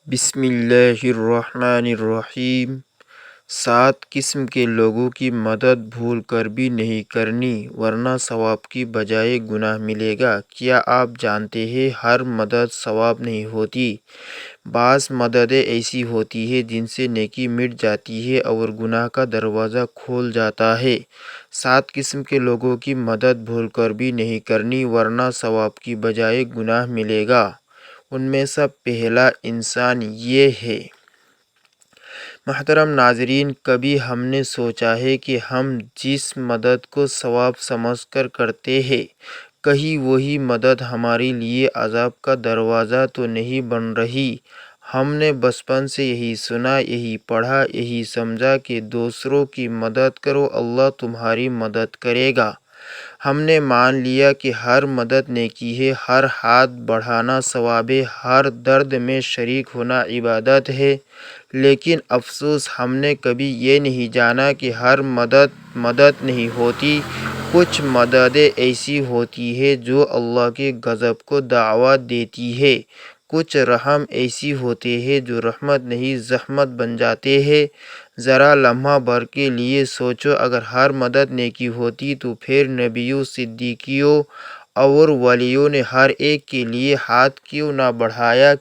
بسم اللہ الرحمن الرحیم۔ 7 قسم کے لوگوں کی مدد بھول کر بھی نہیں کرنی ورنہ ثواب کی بجائے گناہ ملے گا۔ کیا آپ جانتے ہیں ہر مدد ثواب نہیں ہوتی؟ بعض مددیں ایسی ہوتی ہیں جن سے نیکی مٹ جاتی ہے اور گناہ کا دروازہ کھول جاتا ہے۔ 7 قسم کے لوگوں کی مدد بھول کر بھی نہیں کرنی ورنہ ثواب کی بجائے گناہ ملے گا۔ ان میں سے پہلا انسان یہ ہے۔ محترم ناظرین، کبھی ہم نے سوچا ہے کہ ہم جس مدد کو ثواب سمجھ کر کرتے ہیں، کہیں وہی مدد ہمارے لیے عذاب کا دروازہ تو نہیں بن رہی؟ ہم نے بچپن سے یہی سنا، یہی پڑھا، یہی سمجھا کہ دوسروں کی مدد کرو، اللہ تمہاری مدد کرے گا۔ ہم نے مان لیا کہ ہر مدد نیکی ہے، ہر ہاتھ بڑھانا ثواب ہے، ہر درد میں شریک ہونا عبادت ہے۔ لیکن افسوس، ہم نے کبھی یہ نہیں جانا کہ ہر مدد نہیں ہوتی۔ کچھ مددیں ایسی ہوتی ہیں جو اللہ کے غضب کو دعوت دیتی ہے۔ کچھ رحم ایسی ہوتے ہیں جو رحمت نہیں زحمت بن جاتے ہیں۔ ذرا لمحہ بھر کے لیے سوچو، اگر ہر مدد نیکی ہوتی تو پھر نبیوں، صدیقوں اور ولیوں نے ہر ایک کے لیے ہاتھ کیوں نہ بڑھایا؟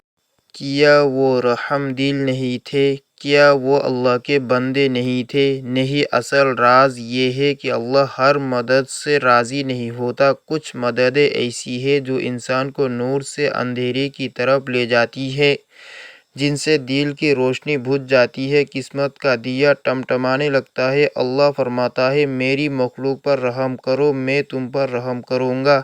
کیا وہ رحم دل نہیں تھے؟ کیا وہ اللہ کے بندے نہیں تھے؟ نہیں، اصل راز یہ ہے کہ اللہ ہر مدد سے راضی نہیں ہوتا۔ کچھ مددیں ایسی ہیں جو انسان کو نور سے اندھیرے کی طرف لے جاتی ہیں، جن سے دل کی روشنی بجھ جاتی ہے، قسمت کا دیا ٹمٹمانے لگتا ہے۔ اللہ فرماتا ہے، میری مخلوق پر رحم کرو، میں تم پر رحم کروں گا۔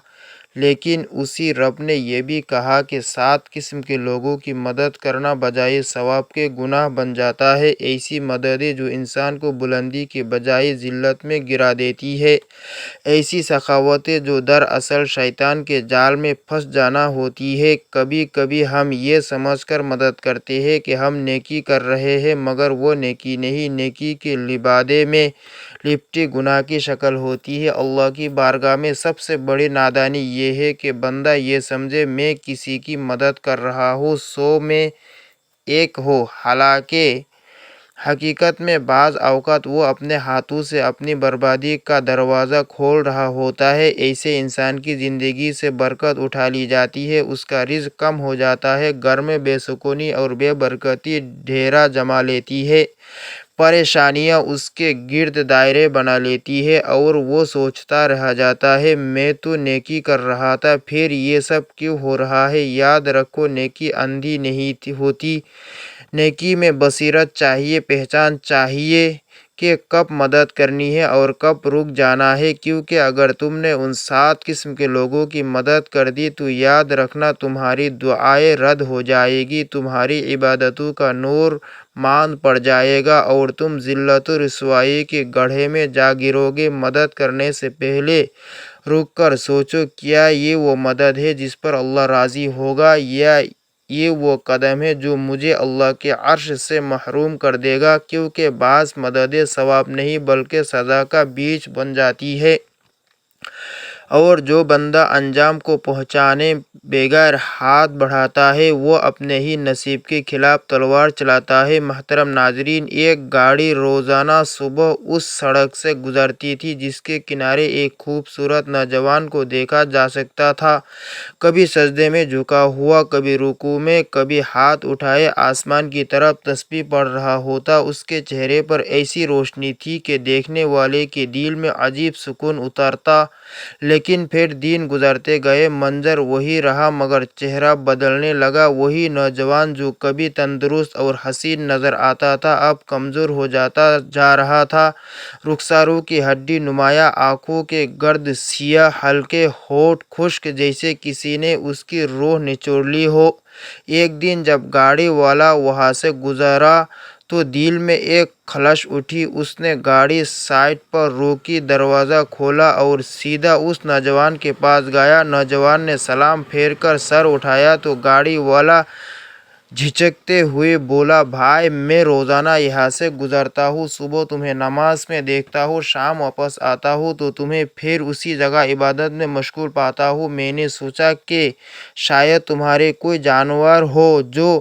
لیکن اسی رب نے یہ بھی کہا کہ 7 قسم کے لوگوں کی مدد کرنا بجائے ثواب کے گناہ بن جاتا ہے۔ ایسی مددیں جو انسان کو بلندی کے بجائے ذلت میں گرا دیتی ہے، ایسی سخاوتیں جو دراصل شیطان کے جال میں پھنس جانا ہوتی ہے۔ کبھی کبھی ہم یہ سمجھ کر مدد کرتے ہیں کہ ہم نیکی کر رہے ہیں، مگر وہ نیکی نہیں، نیکی کے لبادے میں لپٹی گناہ کی شکل ہوتی ہے۔ اللہ کی بارگاہ میں سب سے بڑی نادانی یہ ہے کہ بندہ یہ سمجھے میں کسی کی مدد کر رہا ہوں 100 میں 1 ہو، حالانکہ حقیقت میں بعض اوقات وہ اپنے ہاتھوں سے اپنی بربادی کا دروازہ کھول رہا ہوتا ہے۔ ایسے انسان کی زندگی سے برکت اٹھا لی جاتی ہے، اس کا رزق کم ہو جاتا ہے، گھر میں بے سکونی اور بے برکتی ڈیرا جما لیتی ہے، پریشانیاں اس کے گرد دائرے بنا لیتی ہے اور وہ سوچتا رہ جاتا ہے، میں تو نیکی کر رہا تھا، پھر یہ سب کیوں ہو رہا ہے؟ یاد رکھو، نیکی اندھی نہیں ہوتی۔ نیکی میں بصیرت چاہیے، پہچان چاہیے کہ کب مدد کرنی ہے اور کب رک جانا ہے، کیونکہ اگر تم نے ان 7 قسم کے لوگوں کی مدد کر دی تو یاد رکھنا تمہاری دعائیں رد ہو جائیں گی، تمہاری عبادتوں کا نور ماند پڑ جائے گا اور تم ذلت و رسوائی کے گڑھے میں جا گرو گے۔ مدد کرنے سے پہلے رک کر سوچو، کیا یہ وہ مدد ہے جس پر اللہ راضی ہوگا، یا یہ وہ قدم ہے جو مجھے اللہ کے عرش سے محروم کر دے گا؟ کیونکہ بعض مددیں ثواب نہیں بلکہ سزا کا بیج بن جاتی ہے، اور جو بندہ انجام کو پہنچانے بغیر ہاتھ بڑھاتا ہے وہ اپنے ہی نصیب کے خلاف تلوار چلاتا ہے۔ محترم ناظرین، ایک گاڑی روزانہ صبح اس سڑک سے گزرتی تھی جس کے کنارے ایک خوبصورت نوجوان کو دیکھا جا سکتا تھا، کبھی سجدے میں جھکا ہوا، کبھی رکوع میں، کبھی ہاتھ اٹھائے آسمان کی طرف تسبیح پڑھ رہا ہوتا۔ اس کے چہرے پر ایسی روشنی تھی کہ دیکھنے والے کے دل میں عجیب سکون اترتا۔ لیکن پھر دن گزرتے گئے، منظر وہی رہا مگر چہرہ بدلنے لگا۔ وہی نوجوان جو کبھی تندرست اور حسین نظر آتا تھا اب کمزور ہو جاتا جا رہا تھا، رخساروں کی ہڈی نمایاں، آنکھوں کے گرد سیاہ، ہلکے ہونٹ خشک، جیسے کسی نے اس کی روح نچوڑ لی ہو۔ ایک دن جب گاڑی والا وہاں سے گزرا تو دل میں ایک خلش اٹھی۔ اس نے گاڑی سائڈ پر روکی، دروازہ کھولا اور سیدھا اس نوجوان کے پاس گیا۔ نوجوان نے سلام پھیر کر سر اٹھایا تو گاڑی والا جھجکتے ہوئے بولا، بھائی، میں روزانہ یہاں سے گزرتا ہوں، صبح تمہیں نماز میں دیکھتا ہوں، شام واپس آتا ہوں تو تمہیں پھر اسی جگہ عبادت میں مشغول پاتا ہوں۔ میں نے سوچا کہ شاید تمہارے کوئی جانور ہو جو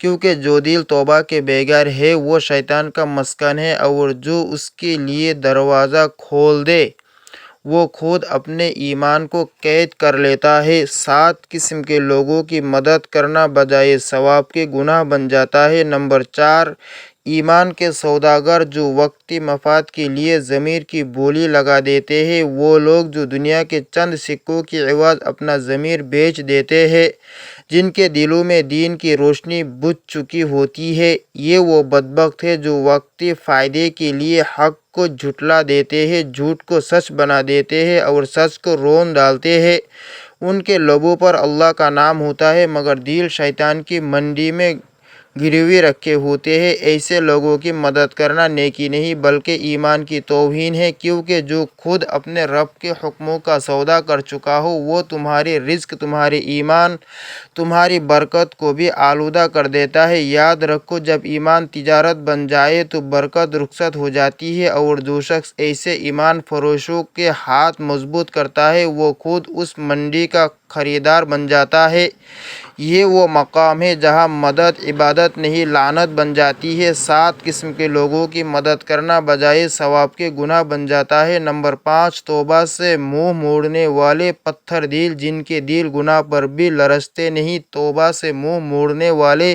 کیونکہ جو دل توبہ کے بغیر ہے وہ شیطان کا مسکن ہے، اور جو اس کے لیے دروازہ کھول دے وہ خود اپنے ایمان کو قید کر لیتا ہے۔ 7 قسم کے لوگوں کی مدد کرنا بجائے ثواب کے گناہ بن جاتا ہے۔ نمبر 4، ایمان کے سوداگر جو وقتی مفاد کے لیے ضمیر کی بولی لگا دیتے ہیں۔ وہ لوگ جو دنیا کے چند سکوں کی عوض اپنا ضمیر بیچ دیتے ہیں، جن کے دلوں میں دین کی روشنی بجھ چکی ہوتی ہے۔ یہ وہ بدبخت ہیں جو وقتی فائدے کے لیے حق کو جھٹلا دیتے ہیں، جھوٹ کو سچ بنا دیتے ہیں اور سچ کو رون ڈالتے ہیں۔ ان کے لبوں پر اللہ کا نام ہوتا ہے مگر دل شیطان کی منڈی میں گروی رکھے ہوتے ہیں۔ ایسے لوگوں کی مدد کرنا نیکی نہیں بلکہ ایمان کی توہین ہے، کیونکہ جو خود اپنے رب کے حکموں کا سودا کر چکا ہو وہ تمہارے رزق، تمہارے ایمان، تمہاری برکت کو بھی آلودہ کر دیتا ہے۔ یاد رکھو، جب ایمان تجارت بن جائے تو برکت رخصت ہو جاتی ہے، اور جو شخص ایسے ایمان فروشوں کے ہاتھ مضبوط کرتا ہے وہ خود اس منڈی کا خریدار بن جاتا ہے۔ یہ وہ مقام ہے جہاں مدد عبادت نہیں لعنت بن جاتی ہے۔ 7 قسم کے لوگوں کی مدد کرنا بجائے ثواب کے گناہ بن جاتا ہے۔ نمبر 5، توبہ سے منہ موڑنے والے پتھر دل، جن کے دل گناہ پر بھی لرزتے نہیں۔ توبہ سے منہ موڑنے والے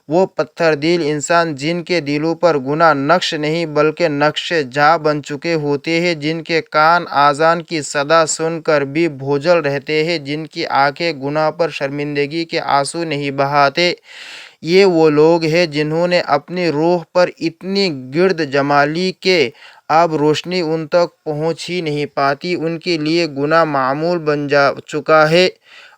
وہ پتھر دل انسان جن کے دلوں پر گناہ نقش نہیں بلکہ نقش جاں بن چکے ہوتے ہیں، جن کے کان اذان کی صدا سن کر بھی بوجھل رہتے ہیں، جن کی آنکھیں گناہ پر شرمندگی کے آنسو نہیں بہاتے۔ یہ وہ لوگ ہیں جنہوں نے اپنی روح پر اتنی گرد جما لی کہ اب روشنی ان تک پہنچ ہی نہیں پاتی۔ ان کے لیے گناہ معمول بن چکا ہے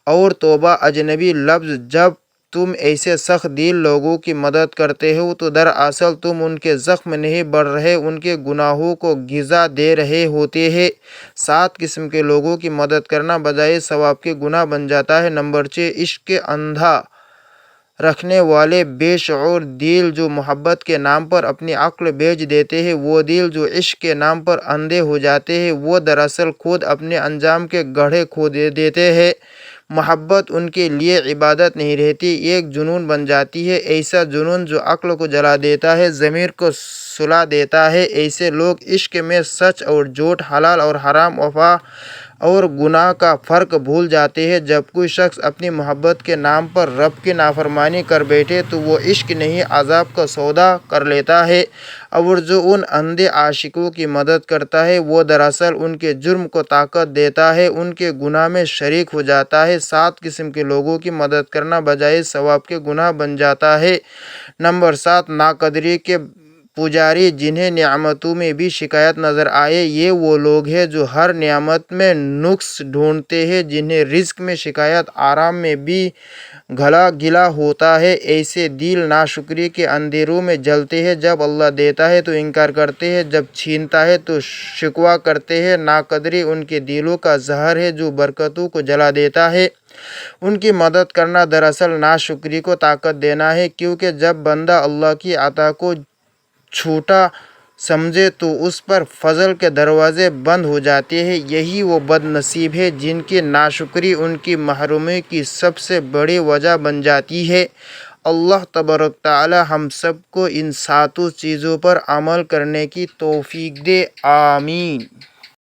اور توبہ اجنبی لفظ۔ جب تم ایسے سخت دل لوگوں کی مدد کرتے ہو تو دراصل تم ان کے زخم نہیں بڑھ رہے، ان کے گناہوں کو غذا دے رہے ہوتے ہیں۔ 7 قسم کے لوگوں کی مدد کرنا بجائے ثواب کے گناہ بن جاتا ہے۔ نمبر 6، عشق کے اندھا رکھنے والے بے شعور دل، جو محبت کے نام پر اپنی عقل بیچ دیتے ہیں۔ وہ دل جو عشق کے نام پر اندھے ہو جاتے ہیں وہ دراصل خود اپنے انجام کے گڑھے کھود دیتے ہیں۔ محبت ان کے لیے عبادت نہیں رہتی، ایک جنون بن جاتی ہے، ایسا جنون جو عقل کو جلا دیتا ہے، ضمیر کو سلا دیتا ہے۔ ایسے لوگ عشق میں سچ اور جھوٹ، حلال اور حرام، وفا اور گناہ کا فرق بھول جاتے ہیں۔ جب کوئی شخص اپنی محبت کے نام پر رب کی نافرمانی کر بیٹھے تو وہ عشق نہیں عذاب کا سودا کر لیتا ہے، اور جو ان اندھے عاشقوں کی مدد کرتا ہے وہ دراصل ان کے جرم کو طاقت دیتا ہے، ان کے گناہ میں شریک ہو جاتا ہے۔ 7 قسم کے لوگوں کی مدد کرنا بجائے ثواب کے گناہ بن جاتا ہے۔ نمبر 7، ناقدری کے پجاری، جنہیں نعمتوں میں بھی شکایت نظر آئے۔ یہ وہ لوگ ہیں جو ہر نعمت میں نقص ڈھونڈتے ہیں، جنہیں رزق میں شکایت، آرام میں بھی گلہ ہوتا ہے۔ ایسے دل ناشکری کے اندھیروں میں جلتے ہیں، جب اللہ دیتا ہے تو انکار کرتے ہیں، جب چھینتا ہے تو شکوہ کرتے ہیں۔ ناقدری ان کے دلوں کا زہر ہے جو برکتوں کو جلا دیتا ہے۔ ان کی مدد کرنا دراصل ناشکری کو طاقت دینا ہے، کیونکہ جب بندہ اللہ کی عطا کو چھوٹا سمجھے تو اس پر فضل کے دروازے بند ہو جاتے ہیں۔ یہی وہ بد نصیب ہیں جن کی ناشکری ان کی محرومی کی سب سے بڑی وجہ بن جاتی ہے۔ اللہ تبارک تعالی ہم سب کو ان 7 چیزوں پر عمل کرنے کی توفیق دے، آمین۔